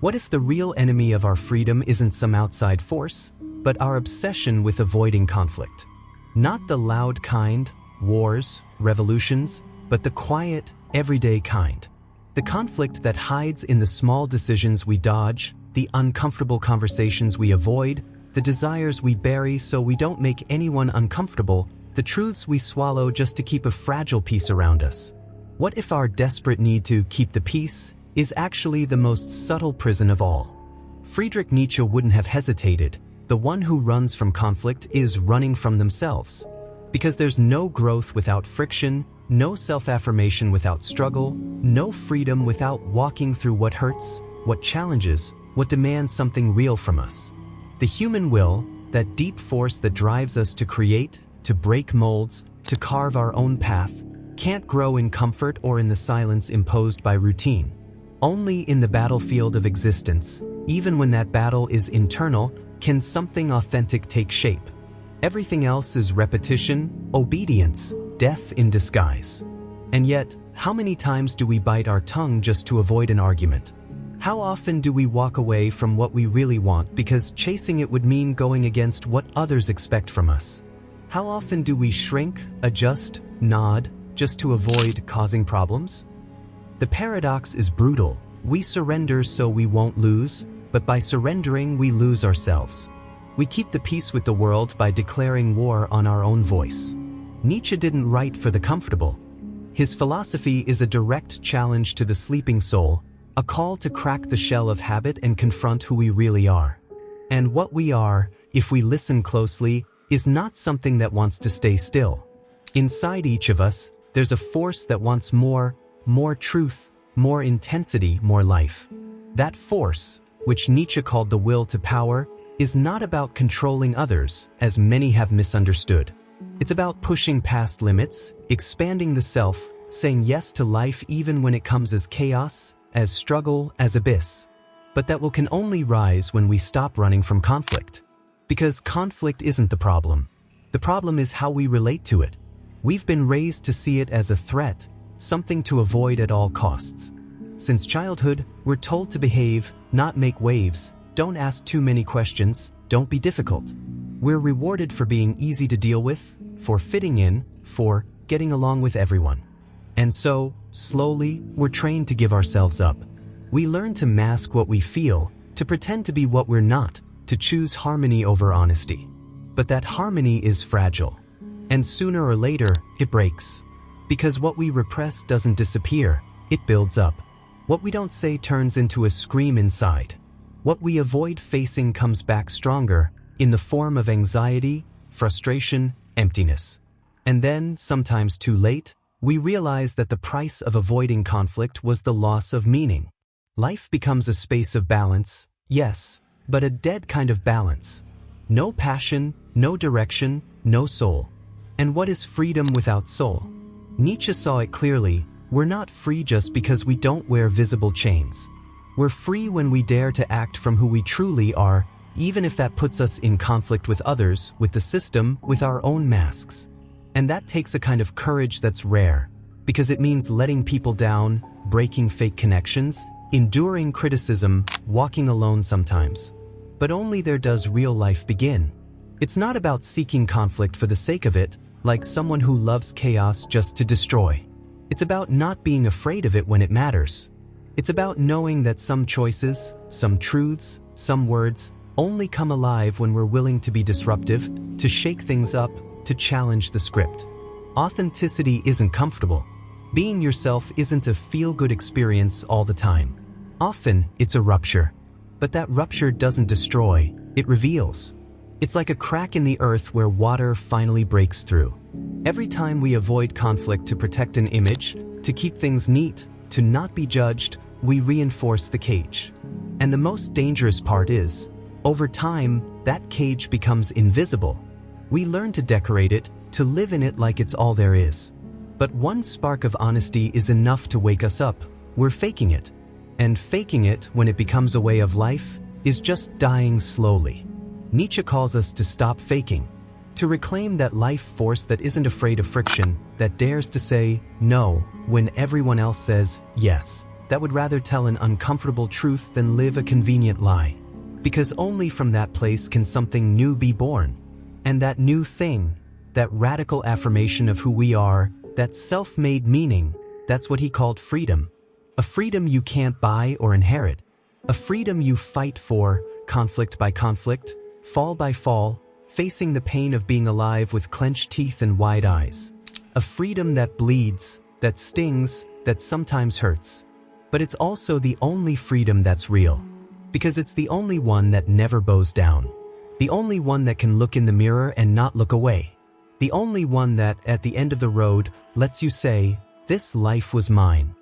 What if the real enemy of our freedom isn't some outside force, but our obsession with avoiding conflict? Not the loud kind, wars, revolutions, but the quiet, everyday kind. The conflict that hides in the small decisions we dodge, the uncomfortable conversations we avoid, the desires we bury so we don't make anyone uncomfortable, the truths we swallow just to keep a fragile peace around us. What if our desperate need to keep the peace is actually the most subtle prison of all? Friedrich Nietzsche wouldn't have hesitated. The one who runs from conflict is running from themselves. Because there's no growth without friction, no self-affirmation without struggle, no freedom without walking through what hurts, what challenges, what demands something real from us. The human will, that deep force that drives us to create, to break molds, to carve our own path, can't grow in comfort or in the silence imposed by routine. Only in the battlefield of existence, even when that battle is internal, can something authentic take shape. Everything else is repetition, obedience, death in disguise. And yet, how many times do we bite our tongue just to avoid an argument? How often do we walk away from what we really want because chasing it would mean going against what others expect from us? How often do we shrink, adjust, nod, just to avoid causing problems? The paradox is brutal. We surrender so we won't lose, but by surrendering we lose ourselves. We keep the peace with the world by declaring war on our own voice. Nietzsche didn't write for the comfortable. His philosophy is a direct challenge to the sleeping soul, a call to crack the shell of habit and confront who we really are. And what we are, if we listen closely, is not something that wants to stay still. Inside each of us, there's a force that wants more truth, more intensity, more life. That force, which Nietzsche called the will to power, is not about controlling others, as many have misunderstood. It's about pushing past limits, expanding the self, saying yes to life even when it comes as chaos, as struggle, as abyss. But that will can only rise when we stop running from conflict. Because conflict isn't the problem. The problem is how we relate to it. We've been raised to see it as a threat, something to avoid at all costs. Since childhood, we're told to behave, not make waves, don't ask too many questions, don't be difficult. We're rewarded for being easy to deal with, for fitting in, for getting along with everyone. And so, slowly, we're trained to give ourselves up. We learn to mask what we feel, to pretend to be what we're not, to choose harmony over honesty. But that harmony is fragile. And sooner or later, it breaks. Because what we repress doesn't disappear, it builds up. What we don't say turns into a scream inside. What we avoid facing comes back stronger, in the form of anxiety, frustration, emptiness. And then, sometimes too late, we realize that the price of avoiding conflict was the loss of meaning. Life becomes a space of balance, yes, but a dead kind of balance. No passion, no direction, no soul. And what is freedom without soul? Nietzsche saw it clearly. We're not free just because we don't wear visible chains. We're free when we dare to act from who we truly are, even if that puts us in conflict with others, with the system, with our own masks. And that takes a kind of courage that's rare, because it means letting people down, breaking fake connections, enduring criticism, walking alone sometimes. But only there does real life begin. It's not about seeking conflict for the sake of it, like someone who loves chaos just to destroy. It's about not being afraid of it when it matters. It's about knowing that some choices, some truths, some words only come alive when we're willing to be disruptive, to shake things up, to challenge the script. Authenticity isn't comfortable. Being yourself isn't a feel-good experience all the time. Often, it's a rupture. But that rupture doesn't destroy, it reveals. It's like a crack in the earth where water finally breaks through. Every time we avoid conflict to protect an image, to keep things neat, to not be judged, we reinforce the cage. And the most dangerous part is, over time, that cage becomes invisible. We learn to decorate it, to live in it like it's all there is. But one spark of honesty is enough to wake us up. We're faking it. And faking it, when it becomes a way of life, is just dying slowly. Nietzsche calls us to stop faking, to reclaim that life force that isn't afraid of friction, that dares to say no when everyone else says yes. that would rather tell an uncomfortable truth than live a convenient lie. Because only from that place can something new be born. And that new thing, that radical affirmation of who we are, that self-made meaning, that's what he called freedom. A freedom you can't buy or inherit. A freedom you fight for, conflict by conflict, fall by fall, facing the pain of being alive with clenched teeth and wide eyes. A freedom that bleeds, that stings, that sometimes hurts. But it's also the only freedom that's real. Because it's the only one that never bows down. The only one that can look in the mirror and not look away. The only one that, at the end of the road, lets you say, "This life was mine."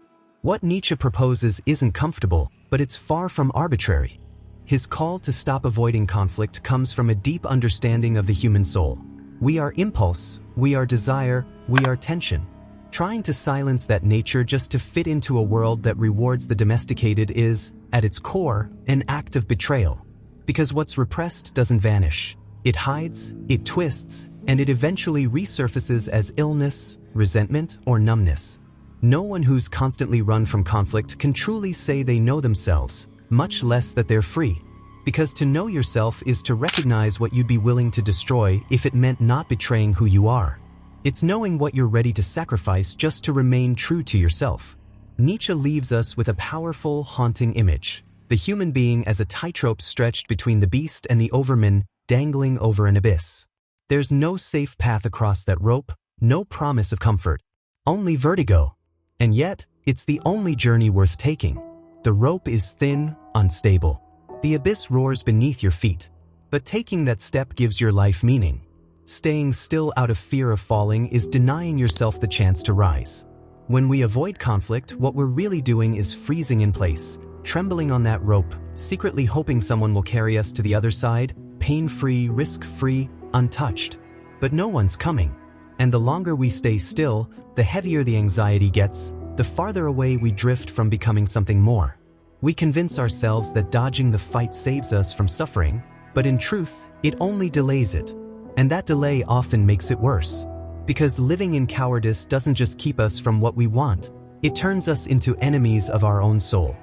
What Nietzsche proposes isn't comfortable, but it's far from arbitrary. His call to stop avoiding conflict comes from a deep understanding of the human soul. We are impulse, we are desire, we are tension. Trying to silence that nature just to fit into a world that rewards the domesticated is, at its core, an act of betrayal. Because what's repressed doesn't vanish. It hides, it twists, and it eventually resurfaces as illness, resentment, or numbness. No one who's constantly run from conflict can truly say they know themselves, much less that they're free. Because to know yourself is to recognize what you'd be willing to destroy if it meant not betraying who you are. It's knowing what you're ready to sacrifice just to remain true to yourself. Nietzsche leaves us with a powerful, haunting image. The human being as a tightrope stretched between the beast and the overman, dangling over an abyss. There's no safe path across that rope, no promise of comfort. Only vertigo. And yet, it's the only journey worth taking. The rope is thin, unstable. The abyss roars beneath your feet. But taking that step gives your life meaning. Staying still out of fear of falling is denying yourself the chance to rise. When we avoid conflict, what we're really doing is freezing in place, trembling on that rope, secretly hoping someone will carry us to the other side, pain-free, risk-free, untouched. But no one's coming. And the longer we stay still, the heavier the anxiety gets, the farther away we drift from becoming something more. We convince ourselves that dodging the fight saves us from suffering, but in truth, it only delays it. And that delay often makes it worse. Because living in cowardice doesn't just keep us from what we want, it turns us into enemies of our own soul.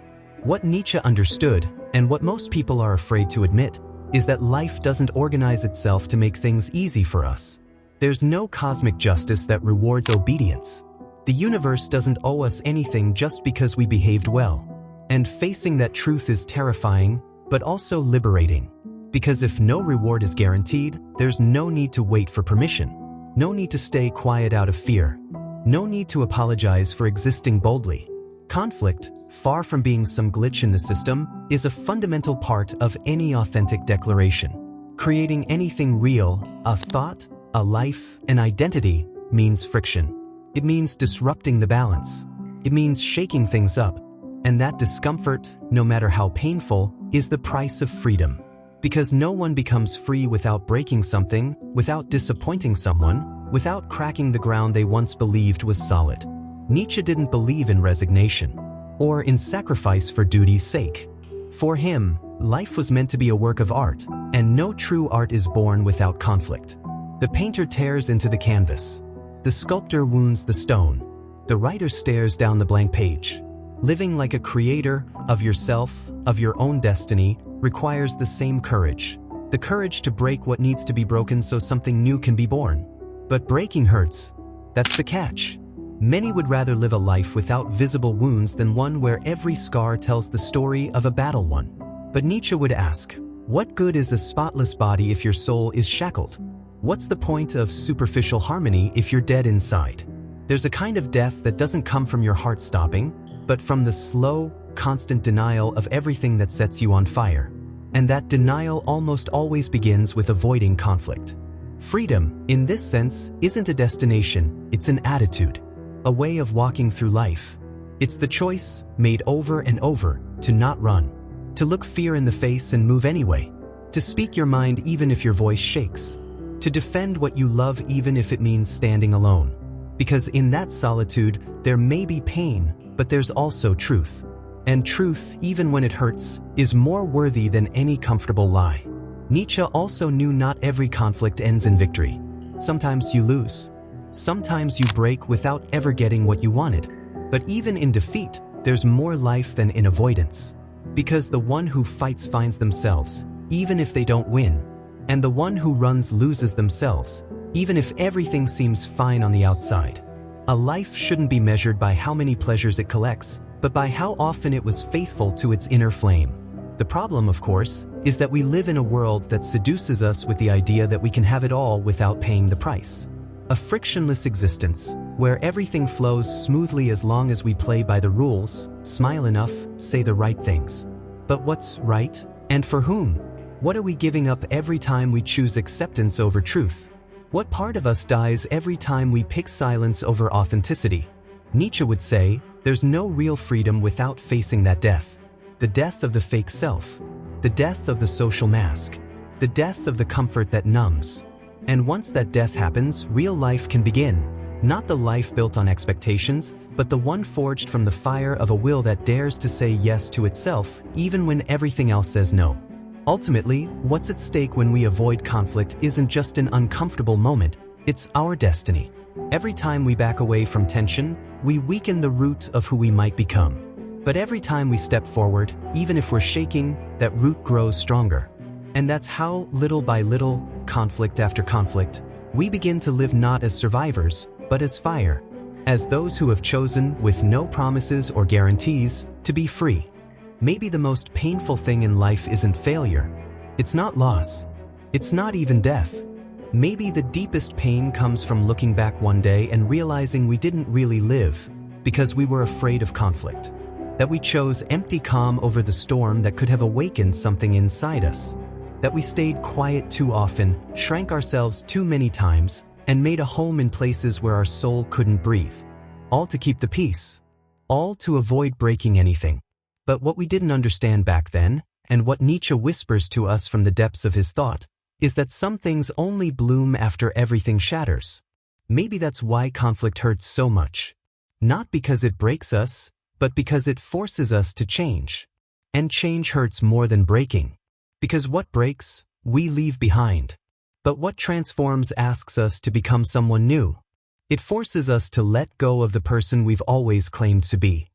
What Nietzsche understood, and what most people are afraid to admit, is that life doesn't organize itself to make things easy for us. There's no cosmic justice that rewards obedience. The universe doesn't owe us anything just because we behaved well. And facing that truth is terrifying, but also liberating. Because if no reward is guaranteed, there's no need to wait for permission. No need to stay quiet out of fear. No need to apologize for existing boldly. Conflict, far from being some glitch in the system, is a fundamental part of any authentic declaration. Creating anything real, a thought, a life, an identity, means friction. It means disrupting the balance. It means shaking things up. And that discomfort, no matter how painful, is the price of freedom. Because no one becomes free without breaking something, without disappointing someone, without cracking the ground they once believed was solid. Nietzsche didn't believe in resignation, or in sacrifice for duty's sake. For him, life was meant to be a work of art, and no true art is born without conflict. The painter tears into the canvas. The sculptor wounds the stone. The writer stares down the blank page. Living like a creator of yourself, of your own destiny, requires the same courage. The courage to break what needs to be broken so something new can be born. But breaking hurts. That's the catch. Many would rather live a life without visible wounds than one where every scar tells the story of a battle won. But Nietzsche would ask, what good is a spotless body if your soul is shackled? What's the point of superficial harmony if you're dead inside? There's a kind of death that doesn't come from your heart stopping, but from the slow, constant denial of everything that sets you on fire. And that denial almost always begins with avoiding conflict. Freedom, in this sense, isn't a destination, it's an attitude. A way of walking through life. It's the choice, made over and over, to not run. To look fear in the face and move anyway. To speak your mind even if your voice shakes. To defend what you love even if it means standing alone. Because in that solitude, there may be pain, but there's also truth. And truth, even when it hurts, is more worthy than any comfortable lie. Nietzsche also knew not every conflict ends in victory. Sometimes you lose. Sometimes you break without ever getting what you wanted. But even in defeat, there's more life than in avoidance. Because the one who fights finds themselves, even if they don't win. And the one who runs loses themselves, even if everything seems fine on the outside. A life shouldn't be measured by how many pleasures it collects, but by how often it was faithful to its inner flame. The problem, of course, is that we live in a world that seduces us with the idea that we can have it all without paying the price. A frictionless existence, where everything flows smoothly as long as we play by the rules, smile enough, say the right things. But what's right? And for whom? What are we giving up every time we choose acceptance over truth? What part of us dies every time we pick silence over authenticity? Nietzsche would say, there's no real freedom without facing that death. The death of the fake self. The death of the social mask. The death of the comfort that numbs. And once that death happens, real life can begin. Not the life built on expectations, but the one forged from the fire of a will that dares to say yes to itself, even when everything else says no. Ultimately, what's at stake when we avoid conflict isn't just an uncomfortable moment, it's our destiny. Every time we back away from tension, we weaken the root of who we might become. But every time we step forward, even if we're shaking, that root grows stronger. And that's how, little by little, conflict after conflict, we begin to live not as survivors, but as fire. As those who have chosen, with no promises or guarantees, to be free. Maybe the most painful thing in life isn't failure. It's not loss. It's not even death. Maybe the deepest pain comes from looking back one day and realizing we didn't really live because we were afraid of conflict. That we chose empty calm over the storm that could have awakened something inside us. That we stayed quiet too often, shrank ourselves too many times, and made a home in places where our soul couldn't breathe. All to keep the peace. All to avoid breaking anything. But what we didn't understand back then, and what Nietzsche whispers to us from the depths of his thought, is that some things only bloom after everything shatters. Maybe that's why conflict hurts so much. Not because it breaks us, but because it forces us to change. And change hurts more than breaking. Because what breaks, we leave behind. But what transforms asks us to become someone new. It forces us to let go of the person we've always claimed to be.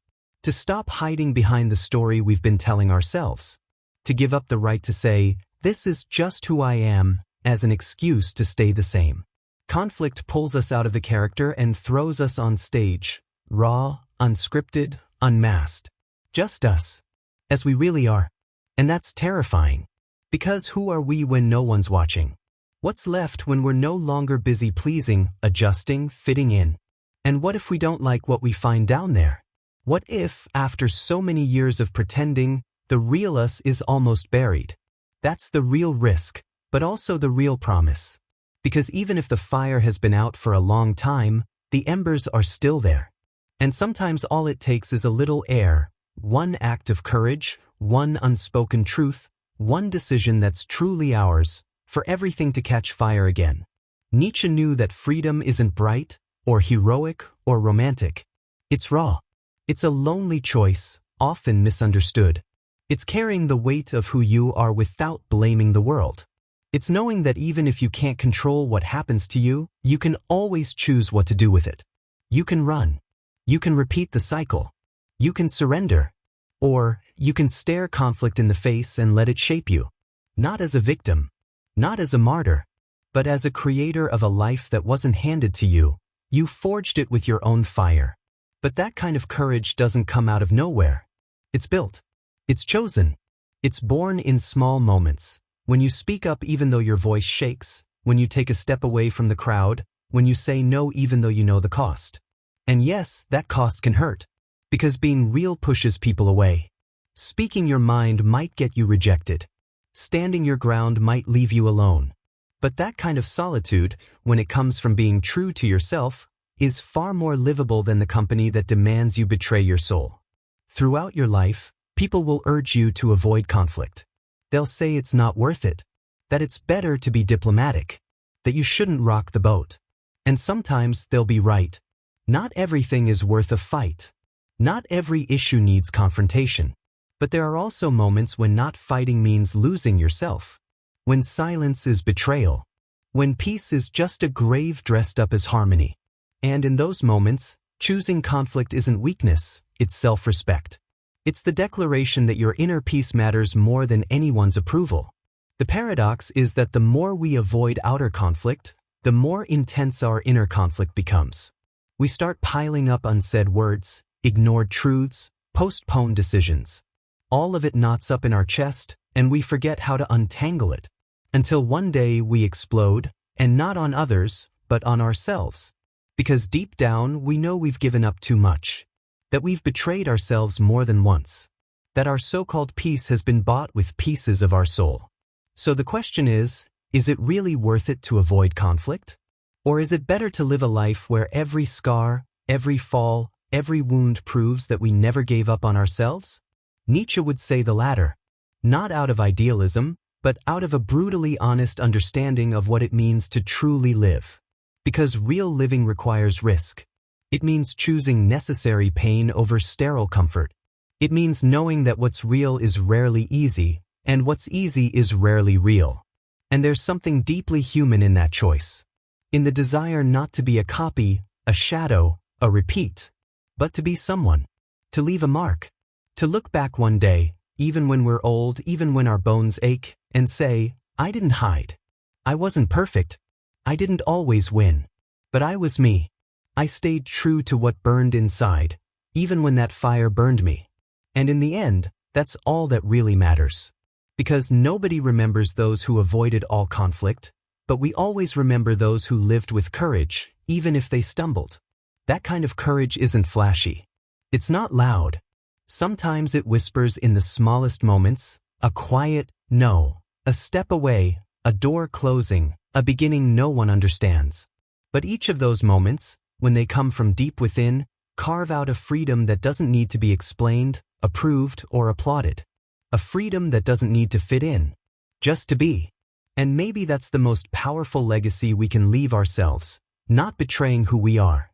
To stop hiding behind the story we've been telling ourselves. To give up the right to say, this is just who I am, as an excuse to stay the same. Conflict pulls us out of the character and throws us on stage, raw, unscripted, unmasked. Just us. As we really are. And that's terrifying. Because who are we when no one's watching? What's left when we're no longer busy pleasing, adjusting, fitting in? And what if we don't like what we find down there? What if, after so many years of pretending, the real us is almost buried? That's the real risk, but also the real promise. Because even if the fire has been out for a long time, the embers are still there. And sometimes all it takes is a little air, one act of courage, one unspoken truth, one decision that's truly ours, for everything to catch fire again. Nietzsche knew that freedom isn't bright, or heroic, or romantic. It's raw. It's a lonely choice, often misunderstood. It's carrying the weight of who you are without blaming the world. It's knowing that even if you can't control what happens to you, you can always choose what to do with it. You can run. You can repeat the cycle. You can surrender. Or, you can stare conflict in the face and let it shape you. Not as a victim. Not as a martyr. But as a creator of a life that wasn't handed to you. You forged it with your own fire. But that kind of courage doesn't come out of nowhere. It's built. It's chosen. It's born in small moments. When you speak up even though your voice shakes, when you take a step away from the crowd, when you say no even though you know the cost. And yes, that cost can hurt. Because being real pushes people away. Speaking your mind might get you rejected. Standing your ground might leave you alone. But that kind of solitude, when it comes from being true to yourself, is far more livable than the company that demands you betray your soul. Throughout your life, people will urge you to avoid conflict. They'll say it's not worth it, that it's better to be diplomatic, that you shouldn't rock the boat. And sometimes they'll be right. Not everything is worth a fight. Not every issue needs confrontation. But there are also moments when not fighting means losing yourself. When silence is betrayal. When peace is just a grave dressed up as harmony. And in those moments, choosing conflict isn't weakness, it's self-respect. It's the declaration that your inner peace matters more than anyone's approval. The paradox is that the more we avoid outer conflict, the more intense our inner conflict becomes. We start piling up unsaid words, ignored truths, postponed decisions. All of it knots up in our chest, and we forget how to untangle it. Until one day we explode, and not on others, but on ourselves. Because deep down we know we've given up too much. That we've betrayed ourselves more than once. That our so-called peace has been bought with pieces of our soul. So the question is it really worth it to avoid conflict? Or is it better to live a life where every scar, every fall, every wound proves that we never gave up on ourselves? Nietzsche would say the latter. Not out of idealism, but out of a brutally honest understanding of what it means to truly live. Because real living requires risk. It means choosing necessary pain over sterile comfort. It means knowing that what's real is rarely easy, and what's easy is rarely real. And there's something deeply human in that choice. In the desire not to be a copy, a shadow, a repeat, but to be someone. To leave a mark. To look back one day, even when we're old, even when our bones ache, and say, I didn't hide. I wasn't perfect. I didn't always win. But I was me. I stayed true to what burned inside, even when that fire burned me. And in the end, that's all that really matters. Because nobody remembers those who avoided all conflict, but we always remember those who lived with courage, even if they stumbled. That kind of courage isn't flashy. It's not loud. Sometimes it whispers in the smallest moments, a quiet no, a step away, a door closing, a beginning no one understands. But each of those moments, when they come from deep within, carve out a freedom that doesn't need to be explained, approved, or applauded. A freedom that doesn't need to fit in. Just to be. And maybe that's the most powerful legacy we can leave ourselves, not betraying who we are.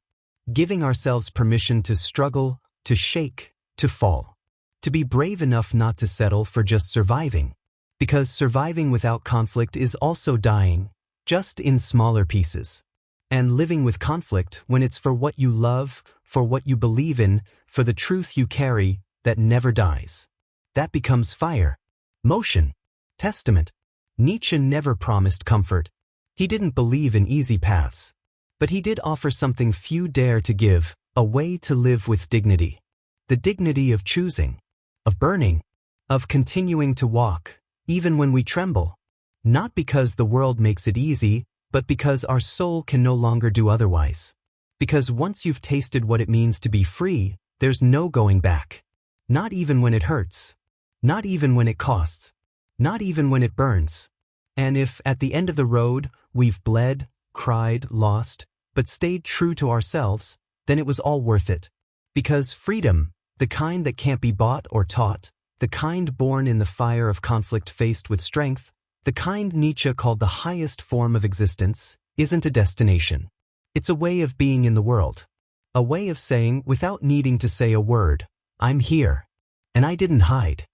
Giving ourselves permission to struggle, to shake, to fall. To be brave enough not to settle for just surviving. Because surviving without conflict is also dying, just in smaller pieces. And living with conflict when it's for what you love, for what you believe in, for the truth you carry, that never dies. That becomes fire, motion, testament. Nietzsche never promised comfort. He didn't believe in easy paths. But he did offer something few dare to give, a way to live with dignity. The dignity of choosing, of burning, of continuing to walk, even when we tremble. Not because the world makes it easy, but because our soul can no longer do otherwise. Because once you've tasted what it means to be free, there's no going back. Not even when it hurts. Not even when it costs. Not even when it burns. And if, at the end of the road, we've bled, cried, lost, but stayed true to ourselves, then it was all worth it. Because freedom, the kind that can't be bought or taught, the kind born in the fire of conflict faced with strength, the kind Nietzsche called the highest form of existence, isn't a destination. It's a way of being in the world. A way of saying, without needing to say a word, I'm here. And I didn't hide.